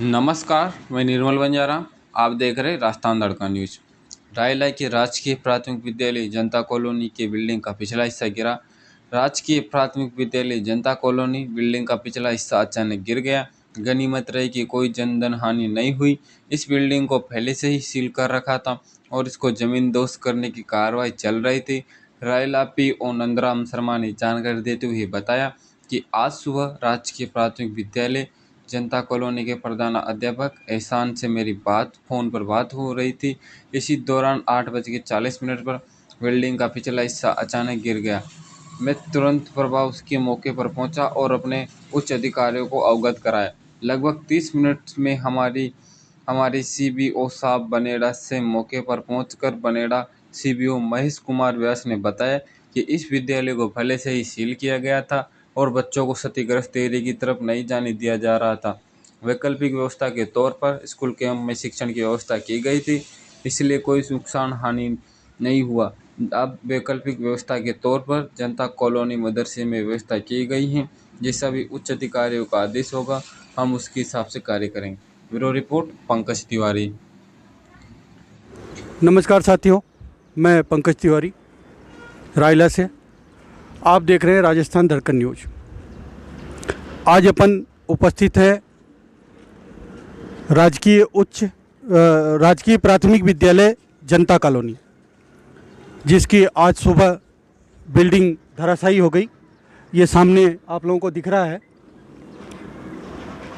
नमस्कार, मैं निर्मल बंजारा। आप देख रहे राजस्थान तड़का न्यूज। रायला के राजकीय प्राथमिक विद्यालय जनता कॉलोनी के बिल्डिंग का पिछला हिस्सा गिरा। राजकीय प्राथमिक विद्यालय जनता कॉलोनी बिल्डिंग का पिछला हिस्सा अचानक गिर गया। गनीमत रही कि कोई जनधन हानि नहीं हुई। इस बिल्डिंग को पहले से ही सील कर रखा था और इसको जमींदोज करने की कार्रवाई चल रही थी। रायला पीओ नंदराम शर्मा ने जानकारी देते हुए बताया कि आज सुबह राजकीय प्राथमिक विद्यालय जनता कॉलोनी के प्रधान अध्यापक एहसान से मेरी फ़ोन पर बात हो रही थी। इसी दौरान 8:40 पर बिल्डिंग का पिछला हिस्सा अचानक गिर गया। मैं तुरंत प्रभाव उसके मौके पर पहुंचा और अपने उच्च अधिकारियों को अवगत कराया। लगभग 30 मिनट में हमारी सीबीओ साहब बनेड़ा से मौके पर पहुंचकर बनेड़ा सीबीओ महेश कुमार व्यास ने बताया कि इस विद्यालय को पहले से ही सील किया गया था और बच्चों को क्षतिग्रस्त एरिया की तरफ नहीं जाने दिया जा रहा था। वैकल्पिक व्यवस्था के तौर पर स्कूल कैंप में शिक्षण की व्यवस्था की गई थी, इसलिए कोई नुकसान हानि नहीं हुआ। अब वैकल्पिक व्यवस्था के तौर पर जनता कॉलोनी मदरसे में व्यवस्था की गई है। जैसा भी उच्च अधिकारियों का आदेश होगा, हम उसके हिसाब से कार्य करेंगे। Bureau report, Pankaj Tiwari. नमस्कार साथियों, मैं पंकज तिवारी रायला से। आप देख रहे हैं राजस्थान दर्पण न्यूज। आज अपन उपस्थित है राजकीय प्राथमिक विद्यालय जनता कॉलोनी, जिसकी आज सुबह बिल्डिंग धराशायी हो गई। ये सामने आप लोगों को दिख रहा है।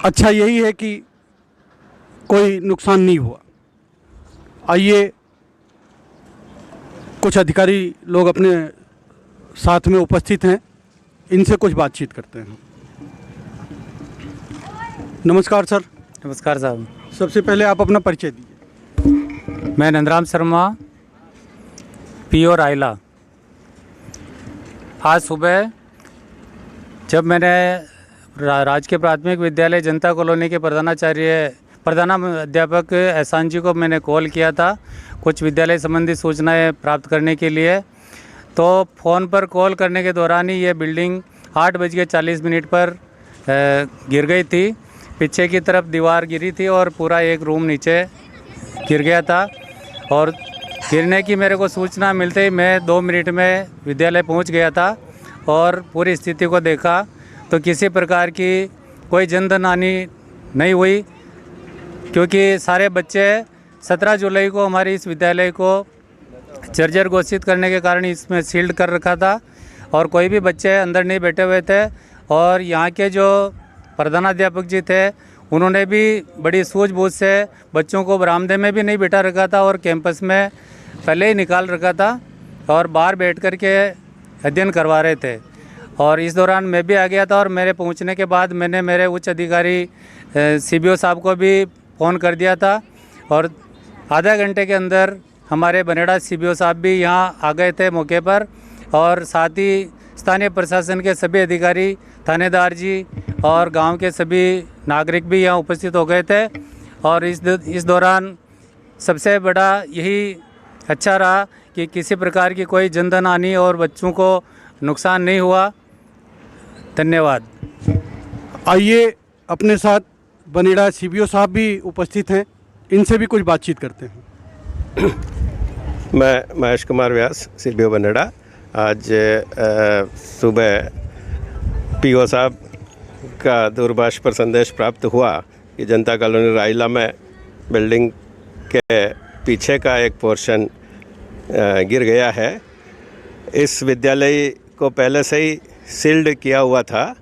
अच्छा यही है कि कोई नुकसान नहीं हुआ। आइए कुछ अधिकारी लोग अपने साथ में उपस्थित हैं, इनसे कुछ बातचीत करते हैं। नमस्कार सर। नमस्कार साहब। सबसे पहले आप अपना परिचय दीजिए। मैं नंदराम शर्मा, पीओ रायला। आज सुबह जब मैंने राजकीय प्राथमिक विद्यालय जनता कॉलोनी के प्रधान अध्यापक एहसान जी को मैंने कॉल किया था कुछ विद्यालय संबंधी सूचनाएं प्राप्त करने के लिए, तो फ़ोन पर कॉल करने के दौरान ही ये बिल्डिंग 8:40 पर गिर गई थी। पीछे की तरफ दीवार गिरी थी और पूरा एक रूम नीचे गिर गया था। और गिरने की मेरे को सूचना मिलते ही मैं 2 मिनट में विद्यालय पहुंच गया था और पूरी स्थिति को देखा तो किसी प्रकार की कोई जनधन हानि नहीं हुई, क्योंकि सारे बच्चे 17 जुलाई को हमारे इस विद्यालय को जर्जर घोषित करने के कारण इसमें सील्ड कर रखा था और कोई भी बच्चे अंदर नहीं बैठे हुए थे। और यहाँ के जो प्रधानाध्यापक जी थे, उन्होंने भी बड़ी सूझबूझ से बच्चों को बरामदे में भी नहीं बिठा रखा था और कैंपस में पहले ही निकाल रखा था और बाहर बैठ कर के अध्ययन करवा रहे थे। और इस दौरान मैं भी आ गया था और मेरे पहुँचने के बाद मैंने मेरे उच्च अधिकारी सीबीओ साहब को भी फ़ोन कर दिया था और आधा घंटे के अंदर हमारे बनेड़ा सीबीओ साहब भी यहाँ आ गए थे मौके पर। और साथ ही स्थानीय प्रशासन के सभी अधिकारी, थानेदार जी और गांव के सभी नागरिक भी यहाँ उपस्थित हो गए थे। और इस दौरान सबसे बड़ा यही अच्छा रहा कि किसी प्रकार की कोई जनधन हानि और बच्चों को नुकसान नहीं हुआ। धन्यवाद। आइए अपने साथ बनेड़ा सीबीओ साहब भी उपस्थित हैं, इनसे भी कुछ बातचीत करते हैं। मैं महेश कुमार व्यास, सीबीओ बनेड़ा। आज सुबह पीओ साहब का दूरभाष पर संदेश प्राप्त हुआ कि जनता कॉलोनी रायला में बिल्डिंग के पीछे का एक पोर्शन गिर गया है। इस विद्यालय को पहले से ही सील्ड किया हुआ था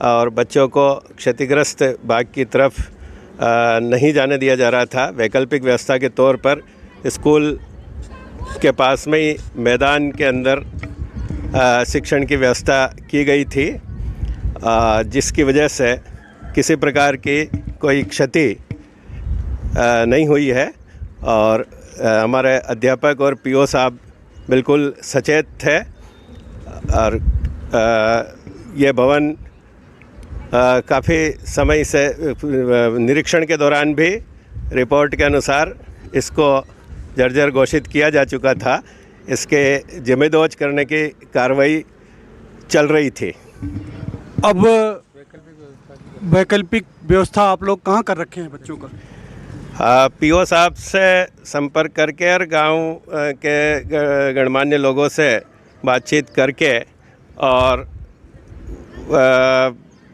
और बच्चों को क्षतिग्रस्त भाग की तरफ नहीं जाने दिया जा रहा था। वैकल्पिक व्यवस्था के तौर पर स्कूल के पास में ही मैदान के अंदर शिक्षण की व्यवस्था की गई थी, जिसकी वजह से किसी प्रकार की कोई क्षति नहीं हुई है। और हमारे अध्यापक और पीओ साहब बिल्कुल सचेत थे। और ये भवन काफ़ी समय से निरीक्षण के दौरान भी रिपोर्ट के अनुसार इसको जर्जर घोषित किया जा चुका था। इसके जिम्मेदोज करने की कार्रवाई चल रही थी। अब वैकल्पिक व्यवस्था आप लोग कहाँ कर रखे हैं बच्चों का? पीओ साहब से संपर्क करके और गांव के गणमान्य लोगों से बातचीत करके और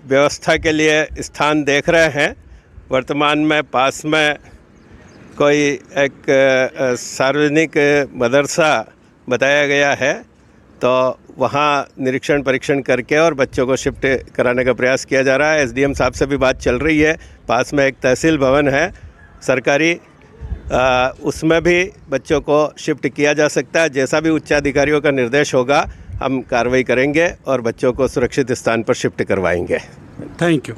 व्यवस्था के लिए स्थान देख रहे हैं। वर्तमान में पास में कोई एक सार्वजनिक मदरसा बताया गया है, तो वहाँ निरीक्षण परीक्षण करके और बच्चों को शिफ्ट कराने का प्रयास किया जा रहा है। एसडीएम साहब से भी बात चल रही है। पास में एक तहसील भवन है सरकारी, उसमें भी बच्चों को शिफ्ट किया जा सकता है। जैसा भी उच्चाधिकारियों का निर्देश होगा हम कार्रवाई करेंगे और बच्चों को सुरक्षित स्थान पर शिफ्ट करवाएंगे। Thank you.